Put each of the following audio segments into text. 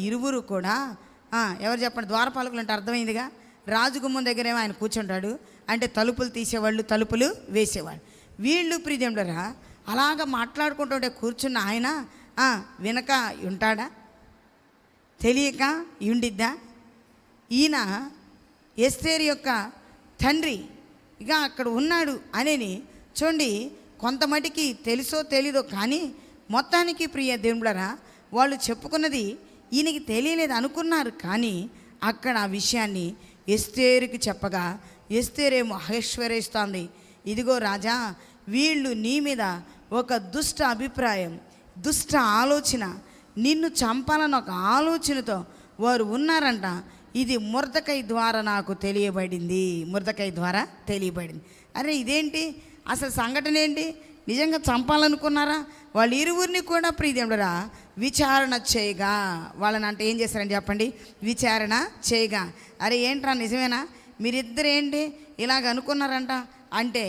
ఇరువురు కూడా ఎవరు చెప్పండి, ద్వారపాలకులు అంటే అర్థమైందిగా. రాజగుమ్మం దగ్గరేమో ఆయన కూర్చుంటాడు, అంటే తలుపులు తీసేవాళ్ళు, తలుపులు వేసేవాళ్ళు. వీళ్ళు ప్రియదేవులారా అలాగ మాట్లాడుకుంటుంటే కూర్చున్న ఆయన వినక ఉంటాడా? తెలియక ఉండిద్దా? ఈయన ఎస్తేరు యొక్క తండ్రి ఇక అక్కడ ఉన్నాడు అనేని చూడండి. కొంతమటికి తెలుసో తెలీదో కానీ మొత్తానికి ప్రియ దేవులారా వాళ్ళు చెప్పుకున్నది ఈయనకి తెలియలేదు అనుకున్నారు. కానీ అక్కడ ఆ విషయాన్ని ఎస్తేరుకి చెప్పగా ఎస్తేరేమో ఐశ్వర్యిస్తోంది, ఇదిగో రాజా, వీళ్ళు నీ మీద ఒక దుష్ట అభిప్రాయం, దుష్ట ఆలోచన, నిన్ను చంపాలని ఒక ఆలోచనతో వారు ఉన్నారంట. ఇది మొర్దెకై ద్వారా నాకు తెలియబడింది, మొర్దెకై ద్వారా తెలియబడింది. అరే ఇదేంటి అసలు సంఘటన ఏంటి? నిజంగా చంపాలనుకున్నారా? వాళ్ళు ఇరువురిని కూడా ప్రియదేవులారా విచారణ చేయగా, వాళ్ళని అంటే ఏం చేస్తారని చెప్పండి, విచారణ చేయగా, అరే ఏంట్రా నిజమేనా, మీరిద్దరు ఏంటి ఇలాగ అనుకున్నారంట అంటే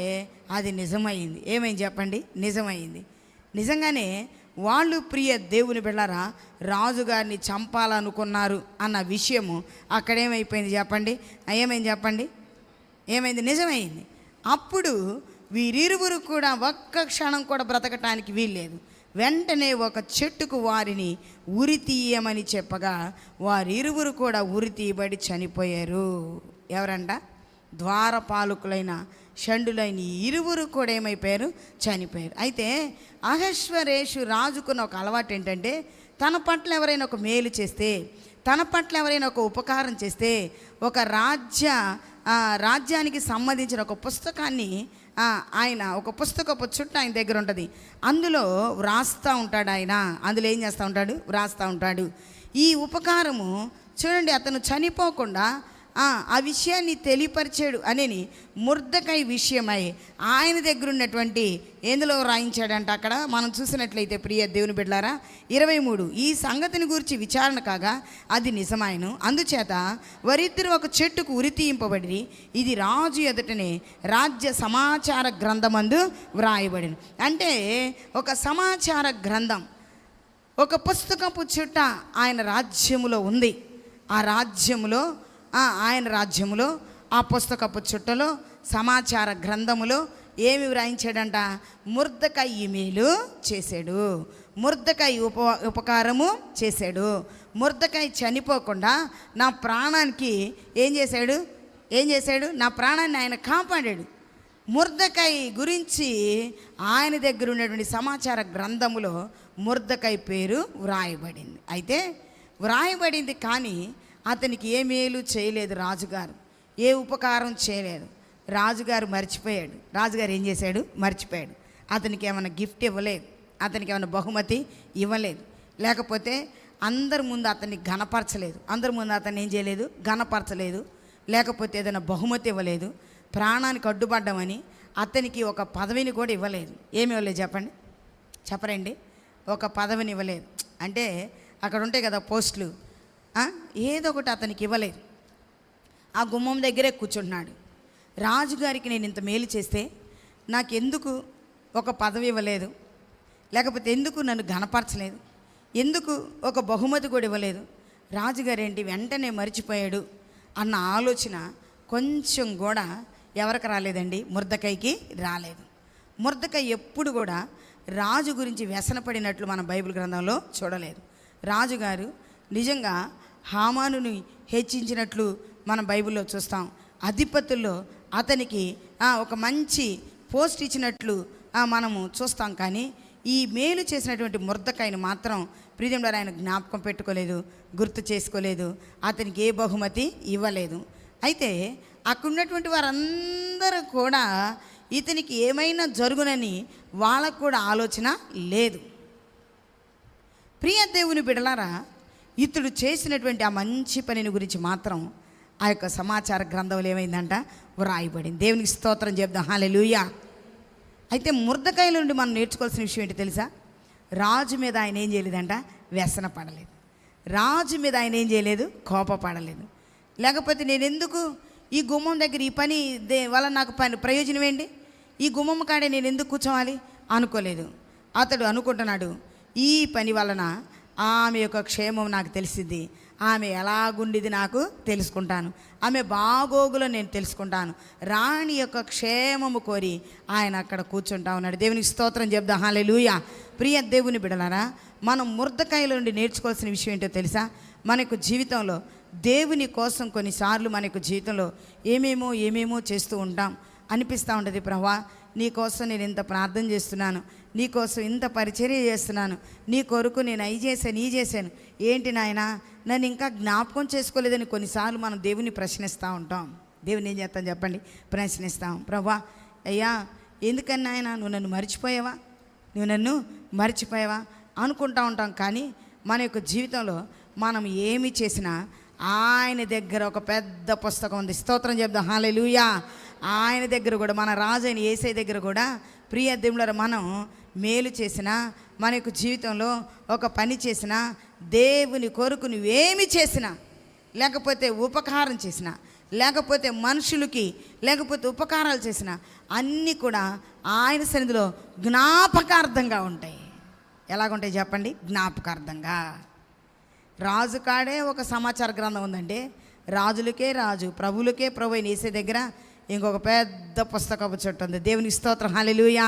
అది నిజమైంది. ఏమైంది చెప్పండి? నిజమైంది. నిజంగానే వాళ్ళు ప్రియ దేవుని బిడ్డలారా రాజుగారిని చంపాలనుకున్నారు అన్న విషయము అక్కడేమైపోయింది చెప్పండి? ఏమైంది చెప్పండి? ఏమైంది? నిజమైంది. అప్పుడు వీరిరువురు కూడా ఒక్క క్షణం కూడా బ్రతకటానికి వీల్లేదు. వెంటనే ఒక చెట్టుకు వారిని ఉరి తీయమని చెప్పగా వారిరువురు కూడా ఉరి తీయబడి చనిపోయారు. ఎవరంట? ద్వారపాలకులైన షండులైన ఇరువురు కూడా ఏమైపోయారు? చనిపోయారు. అయితే అహశ్వరేషు రాజుకున్న ఒక అలవాటు ఏంటంటే, తన పట్ల ఎవరైనా ఒక మేలు చేస్తే, తన పట్ల ఎవరైనా ఒక ఉపకారం చేస్తే, ఒక రాజ్యానికి సంబంధించిన ఒక పుస్తకాన్ని ఆయన ఒక పుస్తకపు చుట్ట ఆయన దగ్గర ఉంటుంది, అందులో వ్రాస్తూ ఉంటాడు. ఆయన అందులో ఏం చేస్తూ ఉంటాడు? వ్రాస్తూ ఉంటాడు. ఈ ఉపకారము చూడండి, అతను చనిపోకుండా ఆ విషయాన్ని తెలియపరిచాడు అనేని మొర్దెకై విషయమై ఆయన దగ్గర ఉన్నటువంటి ఎందులో రాయించాడంట. అక్కడ మనం చూసినట్లయితే ప్రియ దేవుని బిడ్డలారా 23 ఈ సంగతిని గురించి విచారణ కాగా అది నిజమాయను, అందుచేత వారిద్దరు ఒక చెట్టుకు ఉరి తీయింపబడి ఇది రాజు ఎదుటనే రాజ్య సమాచార గ్రంథమందు వ్రాయబడిన. అంటే ఒక సమాచార గ్రంథం, ఒక పుస్తకపు చుట్ట ఆయన రాజ్యములో ఉంది. ఆ రాజ్యములో ఆయన రాజ్యములో ఆ పుస్తకపు చుట్టలో సమాచార గ్రంథములో ఏమి వ్రాయించాడంట? మొర్దెకై మేలు చేశాడు, మొర్దెకై ఉపకారము చేశాడు. మొర్దెకై చనిపోకుండా నా ప్రాణానికి ఏం చేశాడు? నా ప్రాణాన్ని ఆయన కాపాడాడు. మొర్దెకై గురించి ఆయన దగ్గర ఉన్నటువంటి సమాచార గ్రంథములో మొర్దెకై పేరు వ్రాయబడింది. అయితే వ్రాయబడింది కానీ అతనికి ఏ మేలు చేయలేదు రాజుగారు, ఏ ఉపకారం చేయలేదు. రాజుగారు మర్చిపోయాడు. రాజుగారు ఏం చేశాడు? మర్చిపోయాడు. అతనికి ఏమైనా గిఫ్ట్ ఇవ్వలేదు, అతనికి ఏమైనా బహుమతి ఇవ్వలేదు, లేకపోతే అందరి ముందు అతన్ని ఘనపరచలేదు, అందరి ముందు అతన్ని ఏం చేయలేదు? ఘనపరచలేదు, లేకపోతే ఏదైనా బహుమతి ఇవ్వలేదు. ప్రాణానికి అడ్డుపడ్డామని అతనికి ఒక పదవిని కూడా ఇవ్వలేదు. ఏమి ఇవ్వలేదు చెప్పండి? చెప్పరండి. ఒక పదవిని ఇవ్వలేదు. అంటే అక్కడ ఉంటాయి కదా పోస్టులు, ఏదో ఒకటి అతనికి ఇవ్వలేదు. ఆ గుమ్మం దగ్గరే కూర్చుంటున్నాడు. రాజుగారికి నేను ఇంత మేలు చేస్తే నాకెందుకు ఒక పదవి ఇవ్వలేదు, లేకపోతే ఎందుకు నన్ను ఘనపరచలేదు, ఎందుకు ఒక బహుమతి కూడా ఇవ్వలేదు, రాజుగారు ఏంటి వెంటనే మర్చిపోయాడు అన్న ఆలోచన కొంచెం కూడా ఎవరికి రాలేదండి? మొర్దెకైకి రాలేదు. మొర్దెకై ఎప్పుడు కూడా రాజు గురించి వ్యసనపడినట్లు మన బైబిల్ గ్రంథంలో చూడలేదు. రాజుగారు నిజంగా హామానుని హెచ్చించినట్లు మనం బైబిల్లో చూస్తాం. అధిపతుల్లో అతనికి ఒక మంచి పోస్ట్ ఇచ్చినట్లు మనము చూస్తాం. కానీ ఈ మేలు చేసినటువంటి మొర్దెకైని మాత్రం ప్రియదేవులారా ఆయన జ్ఞాపకం పెట్టుకోలేదు, గుర్తు చేసుకోలేదు, అతనికి ఏ బహుమతి ఇవ్వలేదు. అయితే అక్కడ ఉన్నటువంటి వారందరూ కూడా ఇతనికి ఏమైనా జరుగునని వాళ్ళకు కూడా ఆలోచన లేదు. ప్రియ దేవుని బిడ్డలారా ఇతడు చేసినటువంటి ఆ మంచి పనిని గురించి మాత్రం ఆ యొక్క సమాచార గ్రంథంలో ఏమైందంట? వ్రాయబడింది. దేవునికి స్తోత్రం చెప్దాం. హల్లెలూయా. అయితే మొర్దెకైలో నుండి మనం నేర్చుకోవాల్సిన విషయం ఏంటి తెలుసా? రాజు మీద ఆయన ఏం చేయలేదంట? వ్యసన పడలేదు. రాజు మీద ఆయన ఏం చేయలేదు? కోపపడలేదు. లేకపోతే నేను ఎందుకు ఈ గుమ్మం దగ్గర ఈ పని వల్ల నాకు ప్రయోజనం ఏంటి, ఈ గుమ్మం కాడే నేను ఎందుకు కూర్చోవాలి అనుకోలేదు. అతడు అనుకుంటున్నాడు, ఈ పని వలన ఆమె యొక్క క్షేమం నాకు తెలిసిద్ది, ఆమె ఎలాగుండిది నాకు తెలుసుకుంటాను, ఆమె బాగోగులో నేను తెలుసుకుంటాను. రాణి యొక్క క్షేమము కోరి ఆయన అక్కడ కూర్చుంటా ఉన్నాడు. దేవునికి స్తోత్రం చెప్దాం. హల్లెలూయా. ప్రియ దేవుని బిడ్డలారా, మనం ముర్దకాయల నుండి నేర్చుకోవాల్సిన విషయం ఏంటో తెలుసా? మనకు జీవితంలో దేవుని కోసం కొన్నిసార్లు మనకు జీవితంలో ఏమేమో చేస్తూ ఉంటాం. అనిపిస్తూ ఉంటుంది, ప్రభువా నీ కోసం నేను ఇంత ప్రార్థన చేస్తున్నాను, నీ కోసం ఇంత పరిచర్య చేస్తున్నాను, నీ కొరకు నేను ఈ చేశాను, ఏంటి నాయనా నన్ను ఇంకా జ్ఞాపకం చేసుకోలేదని కొన్నిసార్లు మనం దేవుని ప్రశ్నిస్తూ ఉంటాం. దేవుని ఏం చేస్తాం చెప్పండి? ప్రశ్నిస్తాం. ప్రభువా అయ్యా ఎందుకన్నా ఆయన నువ్వు నన్ను మర్చిపోయావా అనుకుంటూ ఉంటాం. కానీ మన యొక్క జీవితంలో మనం ఏమి చేసినా ఆయన దగ్గర ఒక పెద్ద పుస్తకం ఉంది. స్తోత్రం చెప్దాం. హల్లెలూయా. ఆయన దగ్గర కూడా, మన రాజు అయిన యేసయ్య దగ్గర కూడా ప్రియ దేవులారా, మనం మేలు చేసినా, మన యొక్క జీవితంలో ఒక పని చేసినా, దేవుని కొరకు నువ్వేమి చేసినా, లేకపోతే ఉపకారం చేసినా, లేకపోతే మనుషులకి లేకపోతే ఉపకారాలు చేసినా, అన్నీ కూడా ఆయన సన్నిధిలో జ్ఞాపకార్థంగా ఉంటాయి. ఎలాగుంటాయి చెప్పండి? జ్ఞాపకార్థంగా. రాజు కాడే ఒక సమాచార గ్రంథం ఉందంటే, రాజులకే రాజు, ప్రభులకే ప్రభు అయిన యేసయ్య దగ్గర ఇంకొక పెద్ద పుస్తకపు చెట్టు ఉంది. దేవునికి స్తోత్రం. హల్లెలూయా.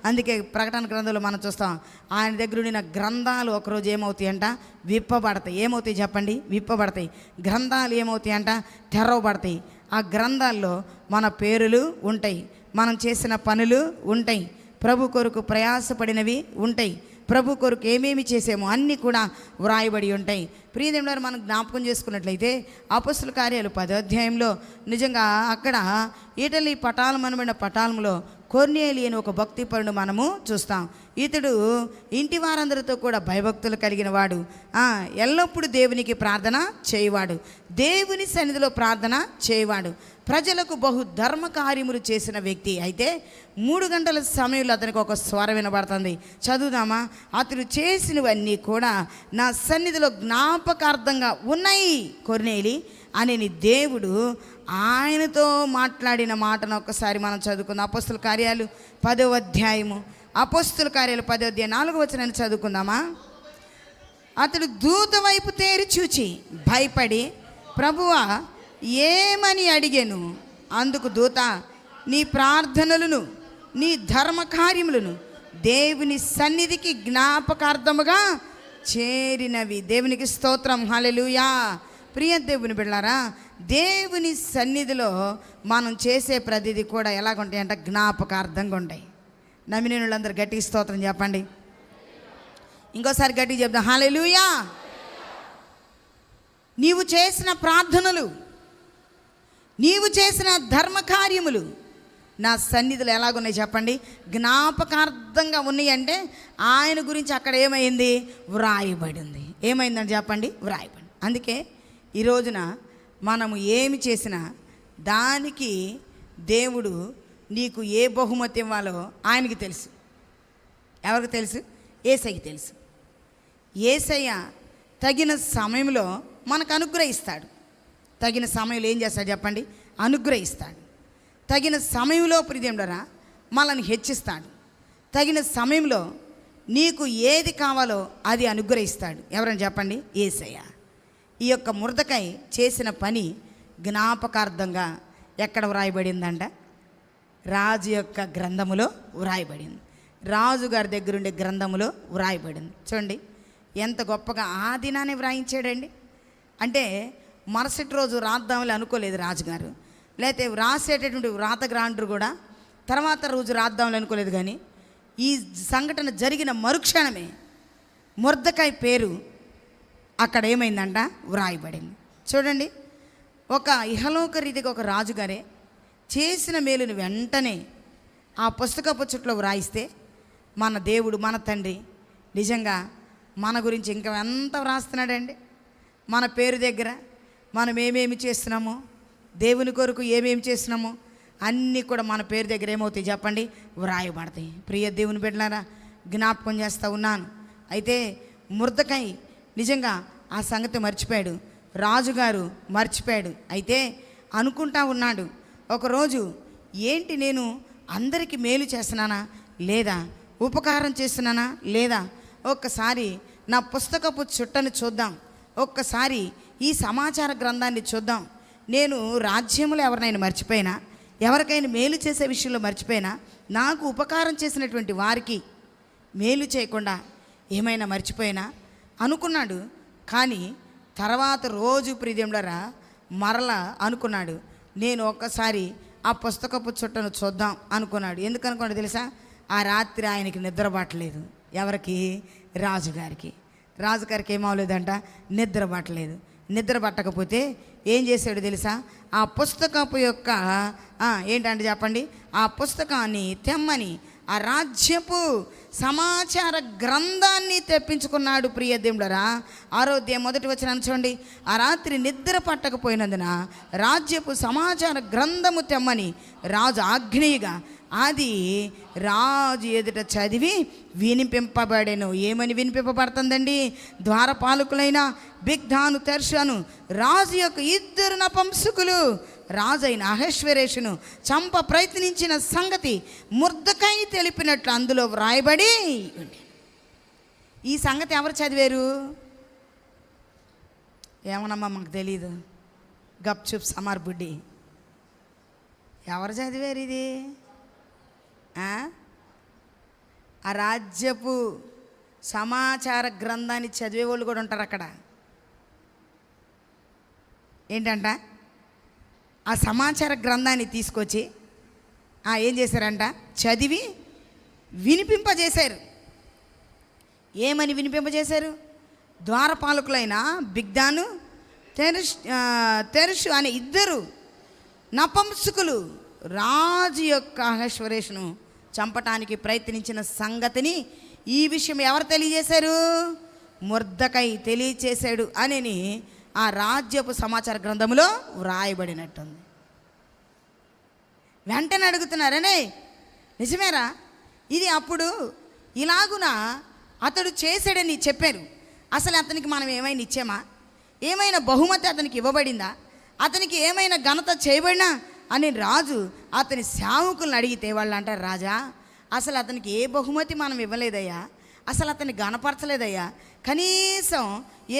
అందుకే ప్రకటన గ్రంథంలో మనం చూస్తాం, ఆయన దగ్గర ఉండిన గ్రంథాలు ఒకరోజు ఏమవుతాయంట? విప్పబడతాయి. ఏమవుతాయి చెప్పండి? విప్పబడతాయి. గ్రంథాలు ఏమవుతాయంట? తెరవబడతాయి. ఆ గ్రంథాల్లో మన పేరులు ఉంటాయి, మనం చేసిన పనులు ఉంటాయి, ప్రభు కొరకు ప్రయాసపడినవి ఉంటాయి, ప్రభు కొరకు ఏమేమి చేసామో అన్నీ కూడా వ్రాయబడి ఉంటాయి. ప్రియదేవులారా, మనం జ్ఞాపకం చేసుకున్నట్లయితే అపొస్తలుల కార్యాలు 10వ అధ్యాయంలో నిజంగా అక్కడ ఇటలీ పటాలం అనబడిన పటాలంలో కొర్నేలి అని ఒక భక్తిపరుడు మనము చూస్తాం. ఇతడు ఇంటి వారందరితో కూడా భయభక్తులు కలిగిన వాడు, ఎల్లప్పుడూ దేవునికి ప్రార్థన చేయవాడు, దేవుని సన్నిధిలో ప్రార్థన చేయవాడు, ప్రజలకు బహు ధర్మ కార్యములు చేసిన వ్యక్తి. అయితే 3 గంటల సమయంలో అతనికి ఒక స్వరం వినబడుతుంది. చదువుదామా? అతడు చేసినవన్నీ కూడా నా సన్నిధిలో జ్ఞాపకార్థంగా ఉన్నాయి కొర్నేలి అని దేవుడు ఆయనతో మాట్లాడిన మాటను ఒక్కసారి మనం చదువుకుందాం. అపొస్తలుల కార్యాలు 10వ అధ్యాయము, అపొస్తలుల కార్యాలు 10వ అధ్యాయం 4వ వచనాన్ని చదువుకుందామా? అతడు దూత వైపు తేరి చూచి భయపడి, ప్రభువా ఏమని అడిగాను. అందుకు దూత, నీ ప్రార్థనలను నీ ధర్మ కార్యములను దేవుని సన్నిధికి జ్ఞాపకార్థముగా చేరినవి. దేవునికి స్తోత్రం. హల్లెలూయా. ప్రియ దేవుని బిడ్డలారా, దేవుని సన్నిధిలో మనం చేసే ప్రతిదీ కూడా ఎలాగుంటాయి అంటే జ్ఞాపకార్థంగా ఉంటాయి. నమ్మిన వాళ్ళందరూ గట్టిగా స్తోత్రం చెప్పండి. ఇంకోసారి గట్టిగా చెప్దాం. హల్లెలూయా. నీవు చేసిన ప్రార్థనలు, నీవు చేసిన ధర్మ కార్యములు నా సన్నిధిలో ఎలాగున్నాయి చెప్పండి? జ్ఞాపకార్థంగా ఉన్నాయి. అంటే ఆయన గురించి అక్కడ ఏమైంది? వ్రాయబడింది. ఏమైందని చెప్పండి? వ్రాయబడింది. అందుకే ఈ రోజున మనము ఏమి చేసినా దానికి దేవుడు నీకు ఏ బహుమతి ఇవ్వాలో ఆయనకి తెలుసు. ఎవరికి తెలుసు? యేసయ్యకి తెలుసు. యేసయ్య తగిన సమయంలో మనకు అనుగ్రహిస్తాడు. తగిన సమయంలో ఏం చేస్తాడు చెప్పండి? అనుగ్రహిస్తాడు. తగిన సమయంలో ప్రియదేవులారా మనల్ని హెచ్చిస్తాడు. తగిన సమయంలో నీకు ఏది కావాలో అది అనుగ్రహిస్తాడు. ఎవరని చెప్పండి? యేసయ్య. ఈ యొక్క ముర్దకై చేసిన పని జ్ఞాపకార్థంగా ఎక్కడ వ్రాయబడిందంట? రాజు యొక్క గ్రంథములో వ్రాయబడింది. రాజుగారి దగ్గరుండే గ్రంథములో వ్రాయబడింది. చూడండి ఎంత గొప్పగా ఆ దినాన్ని వ్రాయించాడండి. అంటే మరుసటి రోజు రాద్దామని అనుకోలేదు రాజుగారు, లేకపోతే రాసేటటువంటి వ్రాతగ్రాండ్రు కూడా తర్వాత రోజు రాద్దామని అనుకోలేదు. కానీ ఈ సంఘటన జరిగిన మరుక్షణమే మొర్దెకై పేరు అక్కడ ఏమైందంట? వ్రాయబడింది. చూడండి, ఒక ఇహలోక రీతిగా ఒక రాజుగారే చేసిన మేలుని వెంటనే ఆ పుస్తకపు చుట్లో వ్రాయిస్తే మన దేవుడు, మన తండ్రి నిజంగా మన గురించి ఇంకా ఎంత వ్రాస్తున్నాడండి. మన పేరు దగ్గర మనం ఏమేమి చేస్తున్నామో, దేవుని కొరకు ఏమేమి చేస్తున్నామో అన్నీ కూడా మన పేరు దగ్గర ఏమవుతాయి చెప్పండి? వ్రాయబడతాయి. ప్రియ దేవుని బిడ్డలారా, జ్ఞాపకం చేస్తూ ఉన్నాను. అయితే మొర్దెకై నిజంగా ఆ సంగతి మర్చిపోయాడు. రాజుగారు మర్చిపోయాడు. అయితే అనుకుంటా ఉన్నాడు, ఒకరోజు ఏంటి నేను అందరికీ మేలు చేస్తున్నానా లేదా, ఉపకారం చేస్తున్నానా లేదా, ఒక్కసారి నా పుస్తకపు చుట్టను చూద్దాం, ఒక్కసారి ఈ సమాచార గ్రంథాన్ని చూద్దాం. నేను రాజ్యంలో ఎవరినైనా మర్చిపోయినా, ఎవరికైనా మేలు చేసే విషయంలో మర్చిపోయినా, నాకు ఉపకారం చేసినటువంటి వారికి మేలు చేయకుండా ఏమైనా మర్చిపోయినా అనుకున్నాడు. కానీ తర్వాత రోజు ప్రియదేవులారా మరలా అనుకున్నాడు, నేను ఒక్కసారి ఆ పుస్తకపు చుట్టను చూద్దాం అనుకున్నాడు. ఎందుకు అనుకున్నాడు తెలుసా? ఆ రాత్రి ఆయనకి నిద్ర పట్టలేదు. ఎవరికి? రాజుగారికి. రాజుగారికి ఏమవలేదంట, నిద్ర పట్టలేదు. నిద్ర పట్టకపోతే ఏం చేశాడు తెలుసా? ఆ పుస్తకపు యొక్క ఏంటంటే చెప్పండి, ఆ పుస్తకాన్ని తెమ్మని ఆ రాజ్యపు సమాచార గ్రంథాన్ని తెప్పించుకున్నాడు. ప్రియ దేవులరా, 6వ అధ్యాయం 1వ వచనం చూడండి. ఆ రాత్రి నిద్ర పట్టకపోయినందున రాజ్యపు సమాచార గ్రంథము తెమ్మని రాజు ఆజ్ఞగా అది రాజు ఎదుట చదివి వినిపింపబడెను. ఏమని వినిపింపబడుతుందండి? ద్వారపాలకులైన బిగ్ధాను, తెర్షాను రాజు యొక్క 2 నపుంసకులు రాజు అయిన అహష్వేరోషును చంప ప్రయత్నించిన సంగతి మొర్దెకై తెలిపినట్లు అందులో వ్రాయబడి ఉంది. ఈ సంగతి ఎవరు చదివారు? ఏమనమ్మా మాకు తెలీదు, గప్చుప్ సమార్ బుడ్డి. ఎవరు చదివారు ఇది? ఆ రాజ్యపు సమాచార గ్రంథాన్ని చదివే వాళ్ళు కూడా ఉంటారు అక్కడ. ఏంటంట? ఆ సమాచార గ్రంథాన్ని తీసుకొచ్చి ఏం చేశారంట? చదివి వినిపింపజేశారు. ఏమని వినిపింపజేశారు? ద్వారపాలకులైన బిగ్ధాను, తెరుషు అనే 2 నపుంసకులు రాజు యొక్క అహష్వేరోషును చంపటానికి ప్రయత్నించిన సంగతిని ఈ విషయం ఎవరు తెలియజేశారు? మొర్దెకై తెలియచేశాడు అని ఆ రాజ్యపు సమాచార గ్రంథములో వ్రాయబడినట్టుంది. వెంటనే అడుగుతున్నారనే, నిజమేరా ఇది? అప్పుడు ఇలాగున అతడు చేశాడని చెప్పారు. అసలు అతనికి మనం ఏమైనా ఇచ్చామా? ఏమైనా బహుమతి అతనికి ఇవ్వబడిందా? అతనికి ఏమైనా ఘనత చేయబడినా అని రాజు అతని సేవకులను అడిగితే వాళ్ళు అంటారు, రాజా అసలు అతనికి ఏ బహుమతి మనం ఇవ్వలేదయ్యా, అసలు అతన్ని గణపరచలేదయ్యా, కనీసం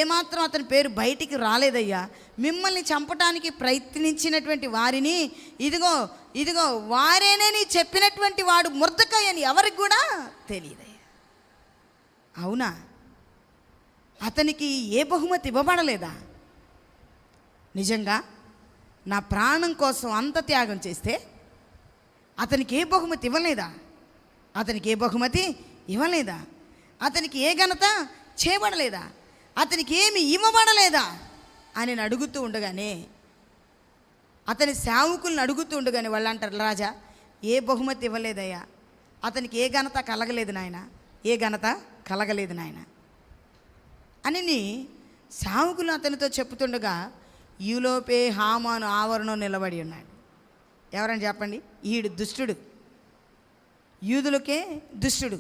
ఏమాత్రం అతని పేరు బయటికి రాలేదయ్యా. మిమ్మల్ని చంపటానికి ప్రయత్నించినటువంటి వారిని ఇదిగో ఇదిగో వారేనని చెప్పినటువంటి వాడు మొర్దెకై అని ఎవరికి కూడా తెలియదయ్యా. అవునా? అతనికి ఏ బహుమతి ఇవ్వబడలేదా? నిజంగా నా ప్రాణం కోసం అంత త్యాగం చేస్తే అతనికి ఏ బహుమతి ఇవ్వలేదా? అతనికి ఏ బహుమతి ఇవ్వలేదా? అతనికి ఏ ఘనత చేయబడలేదా? అతనికి ఏమి ఇవ్వబడలేదా అని అడుగుతూ ఉండగానే, అతని సేవకులను అడుగుతూ ఉండగానే వాళ్ళు అంటారు, రాజా ఏ బహుమతి ఇవ్వలేదయ్యా, అతనికి ఏ ఘనత కలగలేదు నాయన, ఏ ఘనత కలగలేదు నాయన అని సేవకులు అతనితో చెప్పుతుండగా ఈలోపే హామాను ఆవరణం నిలబడి ఉన్నాడు. ఎవరని చెప్పండి? ఈడు దుష్టుడు, యూదులకే దుష్టుడు.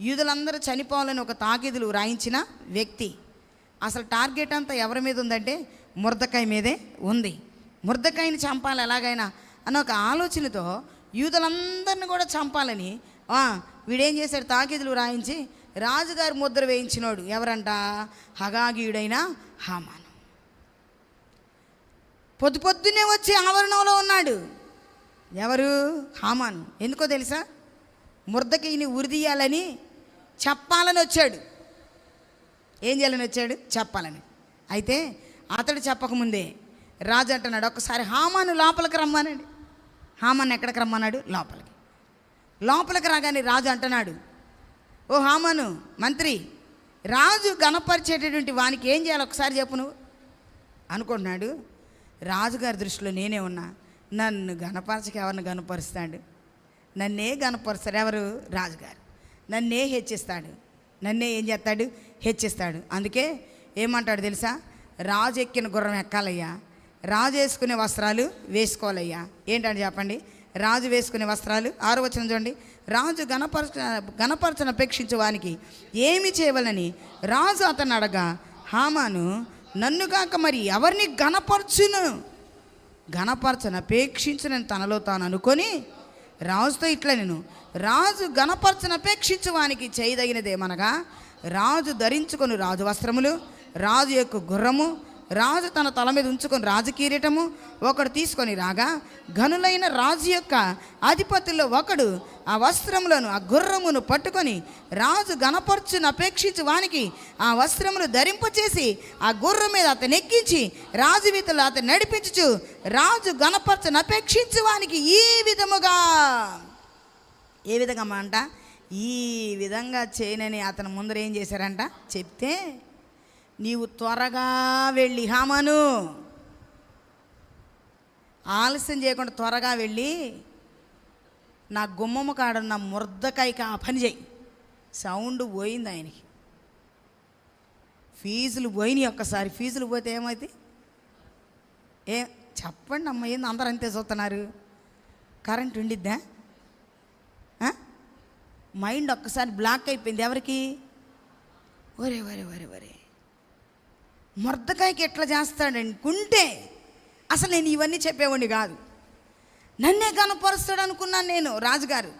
యూదులందరూ చనిపోవాలని ఒక తాకీదులు రాయించిన వ్యక్తి. అసలు టార్గెట్ అంతా ఎవరి మీద ఉందంటే మొర్దెకై మీదే ఉంది. మొర్దెకైని చంపాలి ఎలాగైనా అన్న ఒక ఆలోచనతో యూదులందరిని కూడా చంపాలని వీడేం చేశాడు? తాకీదులు రాయించి రాజుగారి ముద్ర వేయించినోడు ఎవరంట? హగాగీయుడైన హామాను. పొద్దున్నే వచ్చి ఆవరణంలో ఉన్నాడు. ఎవరు? హామాను. ఎందుకో తెలుసా? మొర్దెకైని ఉరిదీయాలని చెప్పాలని వచ్చాడు. ఏం చేయాలని వచ్చాడు? చెప్పాలని. అయితే అతడు చెప్పకముందే రాజు అంటున్నాడు, ఒక్కసారి హామాను లోపలికి రమ్మనండి. హామాను ఎక్కడికి రమ్మన్నాడు? లోపలికి. లోపలికి రాగానే రాజు అంటున్నాడు, ఓ హామాను మంత్రి, రాజు గణపరిచేటటువంటి వానికి ఏం చేయాలి ఒకసారి చెప్పు నువ్వు అనుకుంటున్నాడు. రాజుగారి దృష్టిలో నేనే ఉన్నా, నన్ను గణపరచక ఎవరిని గణపరుస్తాడు? నన్నే గణపరుస్తాడు ఎవరు? రాజుగారు. నన్నే హెచ్చిస్తాడు, నన్నే ఏం చేస్తాడు? హెచ్చిస్తాడు. అందుకే ఏమంటాడు తెలుసా? రాజు ఎక్కిన గుర్రం ఎక్కాలయ్యా, రాజు వేసుకునే వస్త్రాలు వేసుకోవాలయ్యా. ఏంటంటే చెప్పండి, రాజు వేసుకునే వస్త్రాలు. 6వ వచనం చూడండి. రాజు గణపరచను అపేక్షించే వానికి ఏమి చేయవలని రాజు అతను అడగా, హామాను నన్ను కాక మరి ఎవరిని గణపరచును? గణపరచను అపేక్షించునని తనలో తాను అనుకొని రాజుతో ఇట్లా, నేను రాజు గణపరచను అపేక్షించు వానికి చేయదగినదేమనగా రాజు ధరించుకొని రాజు వస్త్రములు, రాజు యొక్క గుర్రము, రాజు తన తల మీద ఉంచుకొని రాజు కిరీటము ఒకడు తీసుకొని రాగా, ఘనులైన రాజు యొక్క అధిపతుల్లో ఒకడు ఆ వస్త్రములను ఆ గుర్రమును పట్టుకొని రాజు గణపరచును అపేక్షించు వానికి ఆ వస్త్రమును ధరింపచేసి ఆ గుర్రం మీద అతను ఎక్కించి రాజు వీధులు అతను నడిపించుచు రాజు గణపరచును అపేక్షించు వానికి ఈ విధముగా, ఏ విధంగా అంట, ఈ విధంగా చేయనని అతను ముందర ఏం చేశారంట చెప్తే, నీవు త్వరగా వెళ్ళి హామాను, ఆలస్యం చేయకుండా త్వరగా వెళ్ళి నా గుమ్మమ్మ కాడున్న ముర్దకాయకి ఆ పని చేయి. సౌండ్ పోయింది ఆయనకి, ఫీజులు పోయినాయి. ఒక్కసారి ఫీజులు పోతే ఏమైతే చెప్పండి అమ్మ, ఏంది అందరూ అంతే చూస్తున్నారు? కరెంట్ ఉండిద్దా? మైండ్ ఒక్కసారి బ్లాక్ అయిపోయింది. ఎవరికి? ఒరే ఒరే ఒరే ఒరే, మొర్దకాయకి ఎట్లా చేస్తాడనుకుంటే అసలు నేను ఇవన్నీ చెప్పేవాడిని కాదు. నన్నే కనపరుస్తాడు అనుకున్నాను నేను. రాజుగారు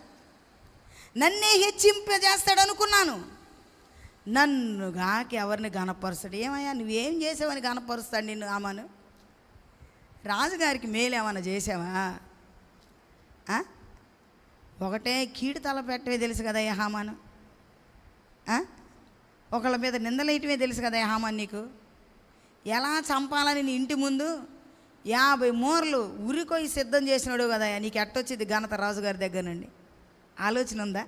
నన్నే హెచ్చింపజేస్తాడు అనుకున్నాను. నన్నుగాకి ఎవరిని గనపరుస్తాడు? ఏమయ్యా నువ్వేం చేసావని గనపరుస్తాడు నిన్ను హామాను? రాజుగారికి మేలు ఏమన్నా చేసావా? ఒకటే కీడు తలపెట్టవే తెలుసు కదా హామాను. ఒకళ్ళ మీద నిందలేయటమే తెలుసు కదా హామాను. నీకు ఎలా చంపాలని నీ ఇంటి ముందు 50 మూరలు ఉరికొయ్యి సిద్ధం చేసినాడు కదా. నీకు ఎట్టొచ్చింది ఘనత రాజుగారి దగ్గర నుండి? ఆలోచన ఉందా?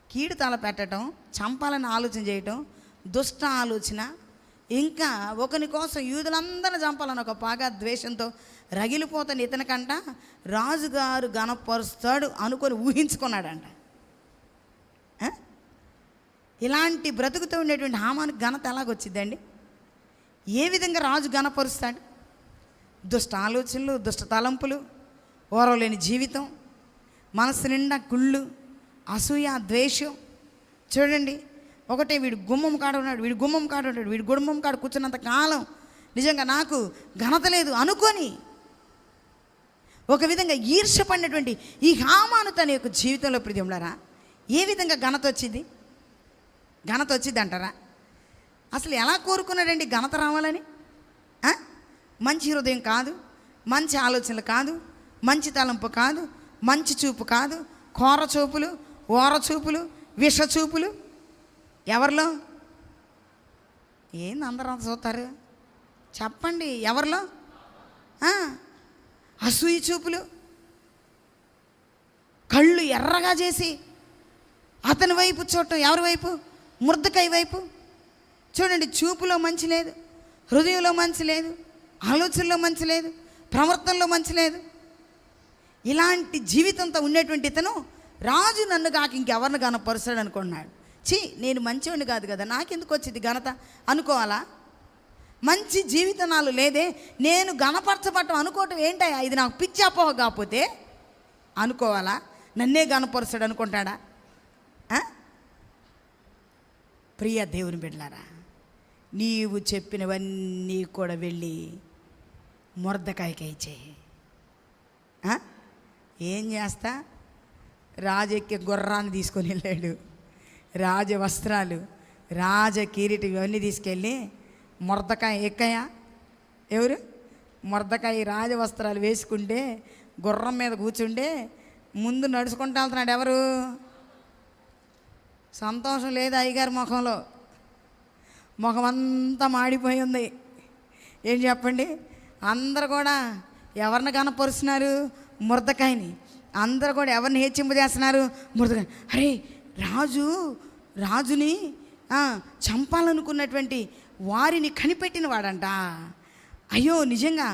కీడు తల పెట్టడం, చంపాలని ఆలోచన చేయటం, దుష్ట ఆలోచన. ఇంకా ఒకని కోసం యూదులందరూ చంపాలని ఒక పాగా ద్వేషంతో రగిలిపోతాను ఇతనికంట రాజుగారు గణపరుస్తాడు అనుకొని ఊహించుకున్నాడంట. ఇలాంటి బ్రతుకుతూ ఉండేటువంటి హామానికి ఘనత ఎలాగొచ్చిందండి? ఏ విధంగా రాజు గణపరుస్తాడు? దుష్ట ఆలోచనలు, దుష్ట తలంపులు, ఓరవలేని జీవితం, మనసు నిండా కుళ్ళు, అసూయ, ద్వేషం. చూడండి, ఒకటే వీడు గుమ్మం కాడ ఉన్నాడు, వీడు గుమ్మం కాడ ఉన్నాడు, వీడు గుమ్మం కాడ కూర్చున్నంత కాలం నిజంగా నాకు ఘనత లేదు అనుకొని ఒక విధంగా ఈర్ష్యపడినటువంటి ఈ హామాను తన యొక్క జీవితంలో ప్రియములారా ఏ విధంగా ఘనత వచ్చింది? ఘనత వచ్చింది అంటారా? అసలు ఎలా కోరుకున్నాడండి ఘనత రావాలని? మంచి హృదయం కాదు, మంచి ఆలోచనలు కాదు, మంచి తలంపు కాదు, మంచి చూపు కాదు, కోర చూపులు, ఓర చూపులు, విష చూపులు. ఎవరిలో? ఏంది అందరూ అంత చూస్తారు? చెప్పండి ఎవరిలో? అసూయ చూపులు, కళ్ళు ఎర్రగా చేసి అతని వైపు చూడటం. ఎవరి వైపు? ముర్దకాయ వైపు. చూడండి, చూపులో మంచి లేదు, హృదయంలో మంచి లేదు, ఆలోచనలో మంచి లేదు, ప్రవర్తనలో మంచి లేదు. ఇలాంటి జీవితంతో ఉండేటువంటి ఇతను రాజు నన్ను కాక ఇంకెవరిని గనపరుస్తాడు అనుకున్నాడు. నేను మంచివాడిని కాదు కదా, నాకెందుకు వచ్చింది ఘనత అనుకోవాలా? మంచి జీవితనాలు లేదే, నేను గణపరచబట్టం అనుకోవటం ఏంటయ్యా? ఇది నాకు పిచ్చి అపోహ కాకపోతే అనుకోవాలా? నన్నే గణపరుస్తాడు అనుకుంటాడా? ప్రియ దేవుని బిడ్డలారా, నీవు చెప్పినవన్నీ కూడా వెళ్ళి మొర్దకాయకి ఇచ్చేయి. ఏం చేస్తా? రాజు ఎక్కే గుర్రాన్ని తీసుకొని వెళ్ళాడు, రాజ వస్త్రాలు, రాజ కిరీటం ఇవన్నీ తీసుకెళ్ళి మొర్దకాయ ఎక్కయా? ఎవరు? మొర్దకాయ రాజ వస్త్రాలు వేసుకుంటే గుర్రం మీద కూర్చుంటే ముందు నడుచుకుంటూ వెళ్తున్నాడు. ఎవరు? సంతోషం లేదు అయ్యగారి ముఖంలో, ముఖం అంతా మాడిపోయి ఉంది. ఏం చెప్పండి? అందరు కూడా ఎవరిని కనపరుస్తున్నారు? మొర్దకాయని. అందరూ కూడా ఎవరిని హెచ్చింపజేస్తున్నారు? మొర్దకాయ. అరే రాజుని చంపాలనుకున్నటువంటి వారిని కనిపెట్టిన వాడంట. అయ్యో నిజంగా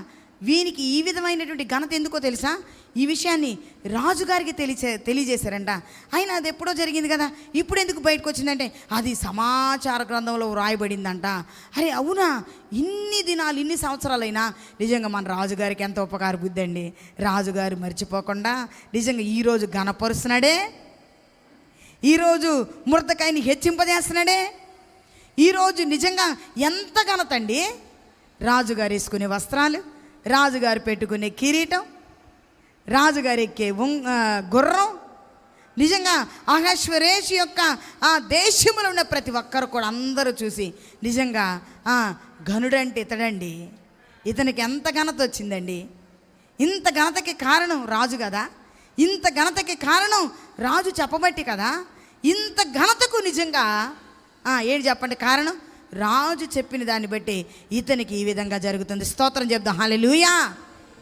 వీనికి ఈ విధమైనటువంటి ఘనత ఎందుకో తెలుసా? ఈ విషయాన్ని రాజుగారికి తెలియజేశారంట. అయినా అది ఎప్పుడో జరిగింది కదా, ఇప్పుడు ఎందుకు బయటకు వచ్చిందంటే అది సమాచార గ్రంథంలో వ్రాయబడిందంట. అరే అవునా, ఇన్ని దినాలు ఇన్ని సంవత్సరాలైనా నిజంగా మన రాజుగారికి ఎంత ఉపకార బుద్ధి అండి. రాజుగారు మర్చిపోకుండా నిజంగా ఈరోజు ఘనపరుస్తున్నాడే, ఈరోజు మొర్దెకాయిని హెచ్చింపజేస్తున్నాడే. ఈరోజు నిజంగా ఎంత ఘనత అండి! రాజుగారు వేసుకునే వస్త్రాలు, రాజుగారు పెట్టుకునే కిరీటం, రాజుగారు ఎక్కే గుర్రం, నిజంగా అహశ్వరేషు యొక్క ఆ దేశంలో ఉన్న ప్రతి ఒక్కరు కూడా అందరూ చూసి నిజంగా ఘనుడంటే ఇతడండి, ఇతనికి ఎంత ఘనత వచ్చిందండి, ఇంత ఘనతకి కారణం రాజు కదా, ఇంత ఘనతకి కారణం రాజు చెప్పబట్టి కదా, ఇంత ఘనతకు నిజంగా ఏంటి చెప్పండి కారణం, రాజు చెప్పిన దాన్ని బట్టి ఇతనికి ఈ విధంగా జరుగుతుంది. స్తోత్రం చెప్దాం, హల్లెలూయా.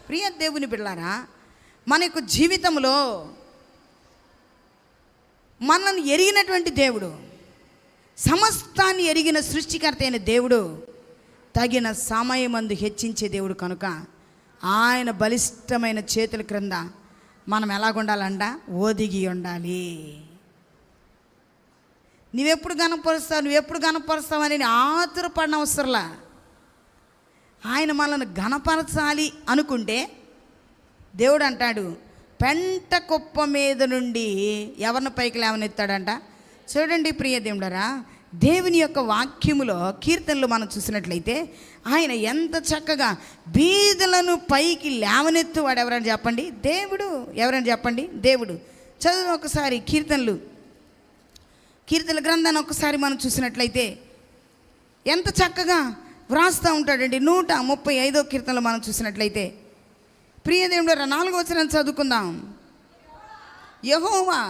ప్రియ దేవుని బిడ్డలారా, మన యొక్క జీవితంలో మనల్ని ఎరిగినటువంటి దేవుడు, సమస్తాన్ని ఎరిగిన సృష్టికర్త అయిన దేవుడు, తగిన సమయమందు హెచ్చించే దేవుడు కనుక ఆయన బలిష్టమైన చేతుల క్రింద మనం ఎలాగుండాలంట, ఒదిగి ఉండాలి. నువ్వెప్పుడు గణపరుస్తావు అని ఆతురపడిన అవసరంలా. ఆయన మనల్ని గణపరచాలి అనుకుంటే దేవుడు అంటాడు, పెంట కుప్ప మీద నుండి ఎవరిని పైకి లేవనెత్తాడంట. చూడండి ప్రియ దేవుడరా, దేవుని యొక్క వాక్యములో కీర్తనలు మనం చూసినట్లయితే ఆయన ఎంత చక్కగా బీదలను పైకి లేవనెత్తు వాడు ఎవరైనా చెప్పండి, దేవుడు. ఎవరైనా చెప్పండి, దేవుడు. చదువు ఒకసారి కీర్తనల గ్రంథాన్ని ఒకసారి మనం చూసినట్లయితే ఎంత చక్కగా వ్రాస్తూ ఉంటాడండి. 135వ కీర్తనలో మనం చూసినట్లయితే ప్రియ దేవుడు 4వ వచనం చదువుకుందాం. యెహోవా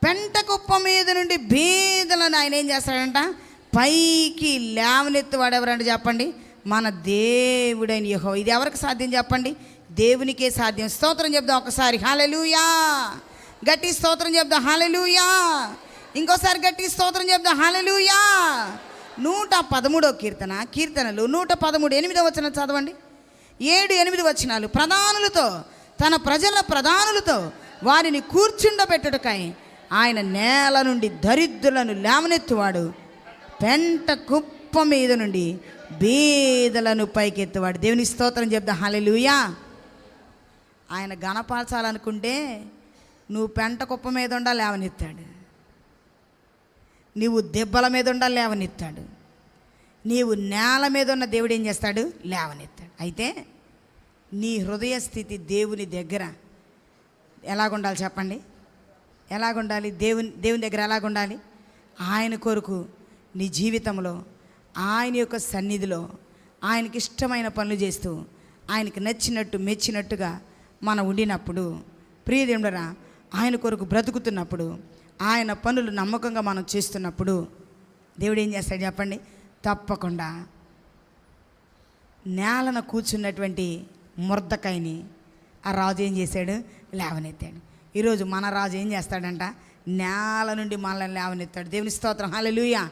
పెంట కుప్ప మీద నుండి బీదలను ఆయన ఏం చేస్తాడంట, పైకి లేవనెత్తువాడు ఎవరంటే చెప్పండి, మన దేవుడైన యెహోవా. ఇది ఎవరికి సాధ్యం చెప్పండి, దేవునికే సాధ్యం. స్తోత్రం చెప్దాం ఒకసారి, హల్లెలూయా. గట్టి స్తోత్రం చెప్దాం, హల్లెలూయా. ఇంకోసారి గట్టి స్తోత్రం చెప్దాం, హల్లెలూయా. 113వ కీర్తనలు 113 8వ వచనం చదవండి. 7-8 వచనాలు. ప్రధానులతో, తన ప్రజల ప్రధానులతో వారిని కూర్చుండబెట్టుటకై ఆయన నేల నుండి దరిద్రులను లేవనెత్తువాడు, పెంట కుప్ప మీద నుండి బీదలను పైకెత్తువాడు. దేవుని స్తోత్రం చెప్దాం, హల్లెలూయా. ఆయన గణపరచాలనుకుంటే నువ్వు పెంట కుప్ప మీద ఉండా లేవనెత్తాడు, నీవు దెబ్బల మీద ఉండా లేవనెత్తాడు, నీవు నేల మీద ఉన్న దేవుడు ఏం చేస్తాడు, లేవనెత్తాడు. అయితే నీ హృదయ స్థితి దేవుని దగ్గర ఎలాగుండాలి చెప్పండి, ఎలాగుండాలి, దేవుని దగ్గర ఎలాగుండాలి, ఆయన కొరకు నీ జీవితంలో ఆయన యొక్క సన్నిధిలో ఆయనకి ఇష్టమైన పనులు చేస్తూ ఆయనకి నచ్చినట్టు మెచ్చినట్టుగా మనం ఉండినప్పుడు, ప్రియదేవుడరా, ఆయన కొరకు బ్రతుకుతున్నప్పుడు, ఆయన పనులు నమ్మకంగా మనం చేస్తున్నప్పుడు దేవుడు ఏం చేస్తాడు చెప్పండి, తప్పకుండా నేలన కూర్చున్నటువంటి మొర్దకాయని ఆ రాజు ఏం చేశాడు, లేవనెత్తాడు. ఈరోజు మన రాజు ఏం చేస్తాడంట, నేల నుండి మనల్ని లేవనెత్తాడు. దేవుని స్తోత్రం, హల్లెలూయా.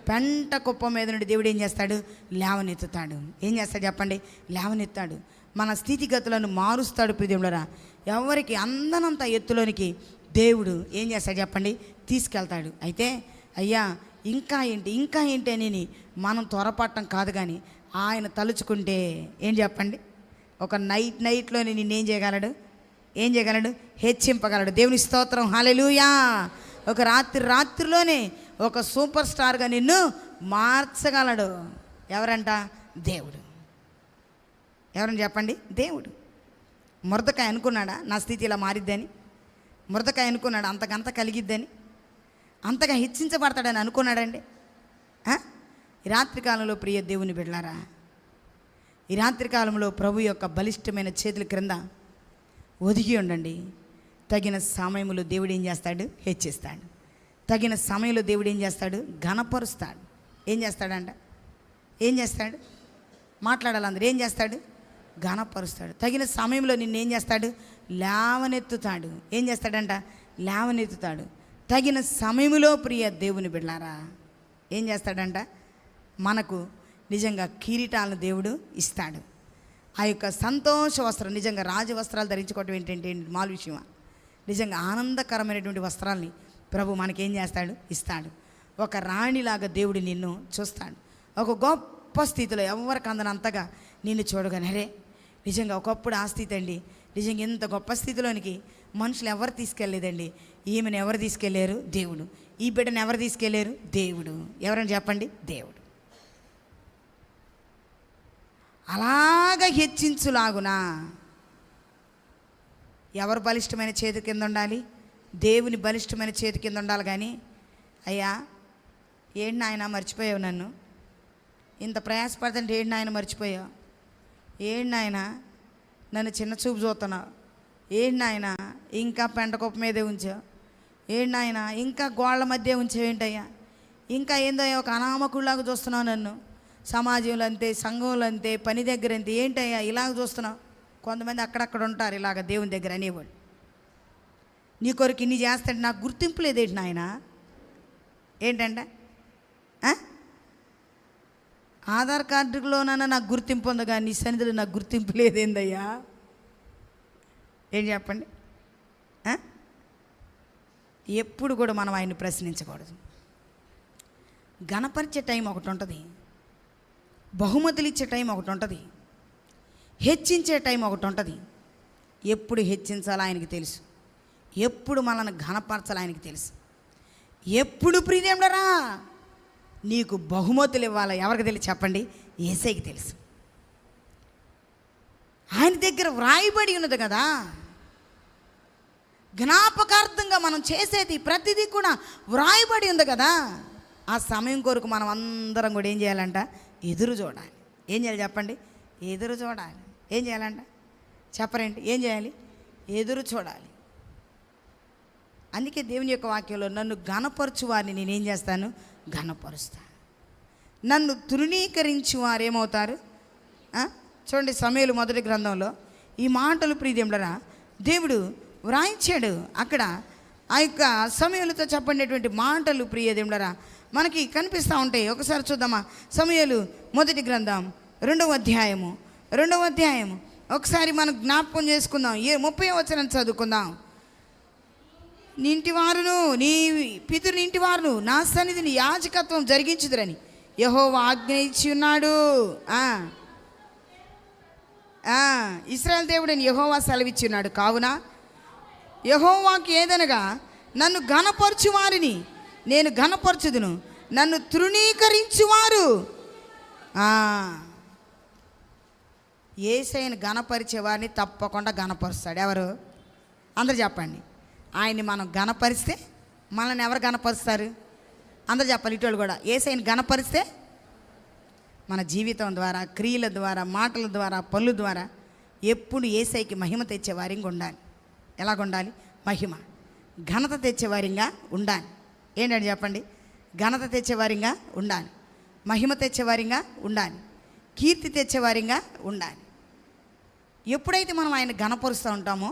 పెంట కుప్ప మీద నుండి దేవుడు ఏం చేస్తాడు, లేవనెత్తుతాడు. ఏం చేస్తాడు చెప్పండి, లేవనెత్తాడు. మన స్థితిగతులను మారుస్తాడు. ప్రియదేవుడరా, ఎవరికి అందనంత ఎత్తులోనికి దేవుడు ఏం చేస్తాడు చెప్పండి, తీసుకెళ్తాడు. అయితే అయ్యా ఇంకా ఏంటి అని మనం త్వరపడటం కాదు, కానీ ఆయన తలుచుకుంటే ఏం చెప్పండి, ఒక నైట్లోనే నిన్నేం చేయగలడు, హెచ్చింపగలడు. దేవుని స్తోత్రం, హల్లెలూయా. ఒక రాత్రిలోనే ఒక సూపర్ స్టార్గా నిన్ను మార్చగలడు. ఎవరంట, దేవుడు. ఎవరని చెప్పండి, దేవుడు. మొర్దకాయ అనుకున్నాడా నా స్థితి ఇలా మారిద్దని? మొర్దకాయ అనుకున్నాడు అంతకంత కలిగిద్దని, అంతగా హెచ్చించబడతాడని అనుకున్నాడండి? ఈ రాత్రికాలంలో ప్రియ దేవుని బిడ్డలారా, ఈ రాత్రికాలంలో ప్రభు యొక్క బలిష్టమైన చేతుల క్రింద ఒదిగి ఉండండి. తగిన సమయంలో దేవుడు ఏం చేస్తాడు, హెచ్చిస్తాడు. తగిన సమయంలో దేవుడు ఏం చేస్తాడు, ఘనపరుస్తాడు. ఏం చేస్తాడు మాట్లాడాలి అందరూ. ఏం చేస్తాడు, ఘనపరుస్తాడు. తగిన సమయంలో నిన్నేం చేస్తాడు, లేవనెత్తుతాడు. ఏం చేస్తాడంట, లేవనెత్తుతాడు. తగిన సమయంలో ప్రియ దేవుని బిడ్డలారా ఏం చేస్తాడంట, మనకు నిజంగా కిరీటాలను దేవుడు ఇస్తాడు. ఆ యొక్క సంతోష వస్త్రం, నిజంగా రాజవస్త్రాలు ధరించుకోవటం ఏంటంటే మాలు విషయమా, నిజంగా ఆనందకరమైనటువంటి వస్త్రాల్ని ప్రభు మనకేం చేస్తాడు, ఇస్తాడు. ఒక రాణిలాగా దేవుడు నిన్ను చూస్తాడు. ఒక గొప్ప స్థితిలో ఎవరికి అందనంతగా నిన్ను చూడగానే, అరే నిజంగా ఒకప్పుడు ఆ స్థితి అండి, నిజంగా ఇంత గొప్ప స్థితిలోనికి మనుషులు ఎవరు తీసుకెళ్ళలేదండి. ఈమెను ఎవరు తీసుకెళ్ళారు, దేవుడు. ఈ బిడ్డను ఎవరు తీసుకెళ్ళారు, దేవుడు. ఎవరని చెప్పండి, దేవుడు. అలాగ హెచ్చించులాగునా ఎవరు బలిష్టమైన చేతి కింద ఉండాలి? దేవుని బలిష్టమైన చేతి కింద ఉండాలి. కానీ అయ్యా ఏంటి నాయన మర్చిపోయావు నన్ను, ఇంత ప్రయాసపడుతుంటే ఏంటి నాయన మర్చిపోయావు, ఏంటి నాయన నన్ను చిన్న చూపు చూస్తున్నావు, ఏంటి నాయన ఇంకా పెంటకొప్ప మీదే ఉంచావు, ఏంటి నాయన ఇంకా గోళ్ళ మధ్య ఉంచావేంటయ్యా, ఇంకా ఏందో ఒక అనామకుడిలాగా చూస్తున్నావు నన్ను, సమాజంలో అంతే, సంఘంలో అంతే, పని దగ్గర అంతే, ఏంటయ్యా ఇలాగ చూస్తున్నావు. కొంతమంది అక్కడక్కడ ఉంటారు ఇలాగ దేవుని దగ్గర అనేవాళ్ళు. నీ కొరకు ఇన్ని చేస్తాడు, నాకు గుర్తింపు లేదేంటి నాయన, ఏంటంటే ఆధార్ కార్డులోనన్నా నాకు గుర్తింపు ఉంది కానీ నీ సన్నిధిలో నాకు గుర్తింపు లేదేందయ్యా, ఏం చెప్పండి. ఎప్పుడు కూడా మనం ఆయన్ని ప్రశ్నించకూడదు. గణపరిచే టైం ఒకటి ఉంటుంది, బహుమతులు ఇచ్చే టైం ఒకటి ఉంటుంది, హెచ్చించే టైం ఒకటి ఉంటుంది. ఎప్పుడు హెచ్చించాలో ఆయనకి తెలుసు, ఎప్పుడు మనల్ని ఘనపరచాలో ఆయనకి తెలుసు. ఎప్పుడు ప్రియదేవుడరా నీకు బహుమతులు ఇవ్వాలో ఎవరికి తెలుసు చెప్పండి? యేసయ్యకి తెలుసు. ఆయన దగ్గర వ్రాయబడి ఉన్నది కదా, జ్ఞాపకార్థంగా మనం చేసేది ప్రతిదీ కూడా వ్రాయబడి ఉంది కదా. ఆ సమయం కొరకు మనం అందరం కూడా ఏం చేయాలంట? ఎదురు చూడాలి. ఏం చేయాలి చెప్పండి? ఎదురు చూడాలి. ఏం చేయాలంట చెప్పరేంటి? ఏం చేయాలి? ఎదురు చూడాలి. అందుకే దేవుని యొక్క వాక్యంలో నన్ను ఘనపరచు వారిని నేనేం చేస్తాను? ఘనపరుస్తా. నన్ను తృణీకరించు వారు ఏమవుతారు? చూడండి సమూయేలు మొదటి గ్రంథంలో ఈ మాటలు ప్రియదేవుడరా దేవుడు వ్రాయించాడు. అక్కడ ఆ యొక్క సమూయేలుతో చెప్పండినటువంటి మాటలు ప్రియదేవుడరా మనకి కనిపిస్తూ ఉంటాయి. ఒకసారి చూద్దామా? సమూయేలు మొదటి గ్రంథం 2వ అధ్యాయము ఒకసారి మనం జ్ఞాపకం చేసుకుందాం. 30వ వచనం చదువుకుందాం. నీ ఇంటి వారును నీ పితరుని ఇంటి వారును నా సన్నిధిని యాజకత్వం జరిగించుదురని యెహోవా ఆజ్ఞ ఇచ్చి ఉన్నాడు. ఇశ్రాయేలు దేవుడని యెహోవా సెలవిచ్చి ఉన్నాడు. కావున యెహోవాకి ఏదనగా నన్ను ఘనపరచు వారిని నేను ఘనపరచుదును, నన్ను తృణీకరించువారు యేసయ్యను ఘనపరిచే వారిని తప్పకుండా ఘనపరుస్తాడు. ఎవరు? అందరు చెప్పండి. ఆయన్ని మనం ఘనపరిస్తే మనల్ని ఎవరు ఘనపరుస్తారు? అందరు చెప్పాలి. ఇటోళ్ళు కూడా యేసయ్యను ఘనపరిస్తే మన జీవితం ద్వారా, క్రియల ద్వారా, మాటల ద్వారా, పనుల ద్వారా ఎప్పుడు యేసయ్యకి మహిమ తెచ్చేవారిగా ఉండాలి. ఎలాగుండాలి? మహిమ ఘనత తెచ్చేవారిగా ఉండాలి. ఏంటంటే చెప్పండి? ఘనత తెచ్చేవారిగా ఉండాలి, మహిమ తెచ్చేవారిగా ఉండాలి, కీర్తి తెచ్చేవారిగా ఉండాలి. ఎప్పుడైతే మనం ఆయన ఘనపరుస్తూ ఉంటామో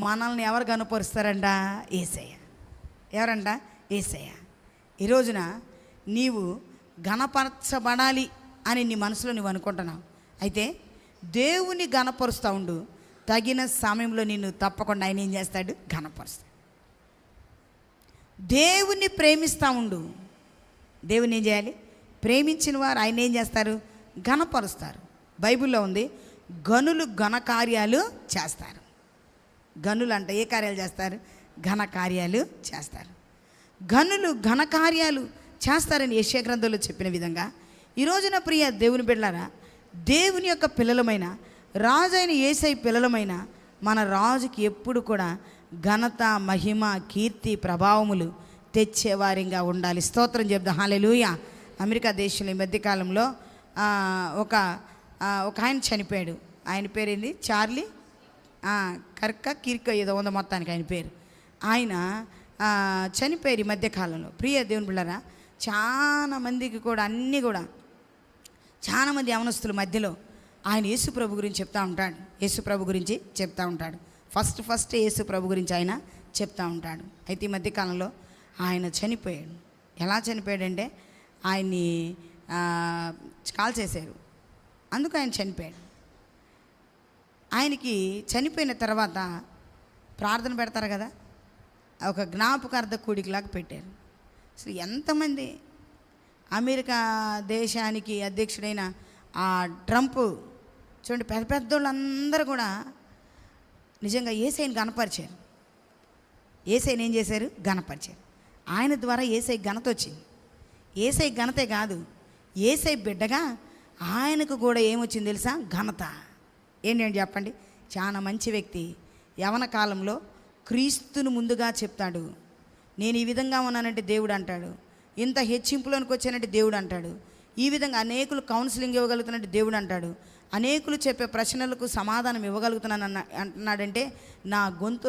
మనల్ని ఎవరు ఘనపరుస్తారంట? యేసయ్య. ఎవరంట? యేసయ్య. ఈ రోజున నీవు ఘనపరచబడాలి అని నీ మనసులో నువ్వు అనుకుంటున్నావు. అయితే దేవుని ఘనపరుస్తూ ఉండు. తగిన సమయంలో నిన్ను తప్పకుండా ఆయన ఏం చేస్తాడు? ఘనపరుస్తాడు. దేవుణ్ణి ప్రేమిస్తూ ఉండు. దేవుని ఏం చేయాలి? ప్రేమించిన వారు ఆయన ఏం చేస్తారు? ఘనపరుస్తారు. బైబిల్లో ఉంది, గనులు ఘనకార్యాలు చేస్తారు. గనులు అంటే ఏ కార్యాలు చేస్తారు? ఘనకార్యాలు చేస్తారు. గనులు ఘనకార్యాలు చేస్తారని యెషయా గ్రంథంలో చెప్పిన విధంగా ఈ రోజున ప్రియ దేవుని బిడ్డలారా, దేవుని యొక్క పిల్లలమైన, రాజు అయిన యేసయ్య పిల్లలమైన మన రాజుకి ఎప్పుడు కూడా ఘనత, మహిమ, కీర్తి, ప్రభావములు తెచ్చేవారిగా ఉండాలి. స్తోత్రం చెప్దాం. హల్లెలూయా. అమెరికా దేశంలో ఈ మధ్యకాలంలో ఒక ఆయన చనిపోయాడు. ఆయన పేరేంది? చార్లీ కిర్క్ ఏదో ఉందో మొత్తానికి ఆయన పేరు. ఆయన చనిపోయారు ఈ మధ్యకాలంలో. ప్రియ దేవుని బిడ్డలారా, చాలామందికి కూడా అన్నీ కూడా చాలామంది యవనస్తుల మధ్యలో ఆయన యేసు ప్రభు గురించి చెప్తూ ఉంటాడు. యేసు ప్రభు గురించి చెప్తూ ఉంటాడు. ఫస్ట్ యేసు ప్రభు గురించి ఆయన చెప్తూ ఉంటాడు. అయితే ఈ మధ్యకాలంలో ఆయన చనిపోయాడు. ఎలా చనిపోయాడంటే ఆయన్ని కాల్ చేశారు, అందుకు ఆయన చనిపోయాడు. ఆయనకి చనిపోయిన తర్వాత ప్రార్థన పెడతారు కదా, ఒక జ్ఞాపకార్థ కూడికలాగా పెట్టారు. అసలు ఎంతమంది అమెరికా దేశానికి అధ్యక్షుడైన ఆ ట్రంప్ చూడండి, పెద్ద పెద్దోళ్ళందరూ కూడా నిజంగా యేసయ్యని ఘనపరిచారు. యేసయ్యని ఏం చేశారు? ఘనపరిచారు. ఆయన ద్వారా యేసయ్య ఘనత వచ్చింది. యేసయ్య ఘనతే కాదు, యేసయ్య బిడ్డగా ఆయనకు కూడా ఏమొచ్చింది తెలుసా? ఘనత. ఏంటంటే చెప్పండి, చాలా మంచి వ్యక్తి, యవన కాలంలో క్రీస్తును ముందుగా చెప్తాడు. నేను ఈ విధంగా ఉన్నానంటే దేవుడు అంటాడు, ఇంత హెచ్చింపులోనికి వచ్చానంటే దేవుడు అంటాడు, ఈ విధంగా అనేకులు కౌన్సిలింగ్ ఇవ్వగలుగుతున్నట్టు దేవుడు అంటాడు, అనేకులు చెప్పే ప్రశ్నలకు సమాధానం ఇవ్వగలుగుతున్నాను అంటున్నాడంటే నా గొంతులో